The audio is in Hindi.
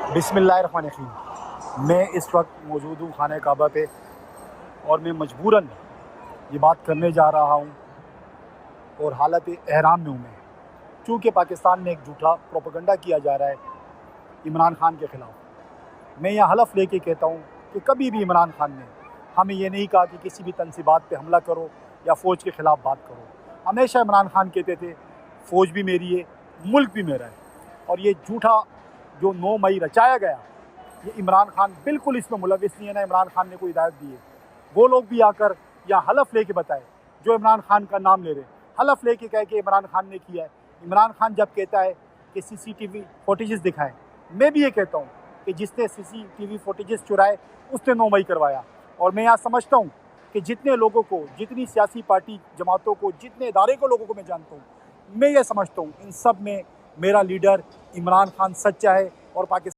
बिस्मिल्लाहिर्रहमानिर्रहीम। मैं इस वक्त मौजूद हूँ खाने काबा पे और मैं मजबूरन ये बात करने जा रहा हूँ और हालत एहराम में हूँ मैं, चूँकि पाकिस्तान में एक झूठा प्रोपेगेंडा किया जा रहा है इमरान खान के ख़िलाफ़। मैं यह हलफ लेके कहता हूँ कि कभी भी इमरान खान ने हमें ये नहीं कहा कि किसी भी तनसीबात पे हमला करो या फ़ौज के ख़िलाफ़ बात करो। हमेशा इमरान खान कहते थे फ़ौज भी मेरी है, मुल्क भी मेरा है। और ये झूठा जो 9 मई रचाया गया, ये इमरान खान बिल्कुल इसमें मुलविस नहीं है, ना इमरान खान ने कोई हिदायत दी है। वो लोग भी आकर या हलफ लेके बताए जो इमरान खान का नाम ले रहे, हलफ लेके कहे कि इमरान खान ने किया है। इमरान खान जब कहता है कि CCTV फुटेजेस दिखाएं, मैं भी ये कहता हूँ कि जिसने CCTV फुटेजेस चुराए उसने 9 मई करवाया। और मैं यहाँ समझता हूँ कि जितने लोगों को, जितनी सियासी पार्टी जमातों को, जितने इदारे को लोगों को मैं जानता हूँ, मैं ये समझता हूँ इन सब में मेरा लीडर इमरान खान सच्चा है और पाकिस्तान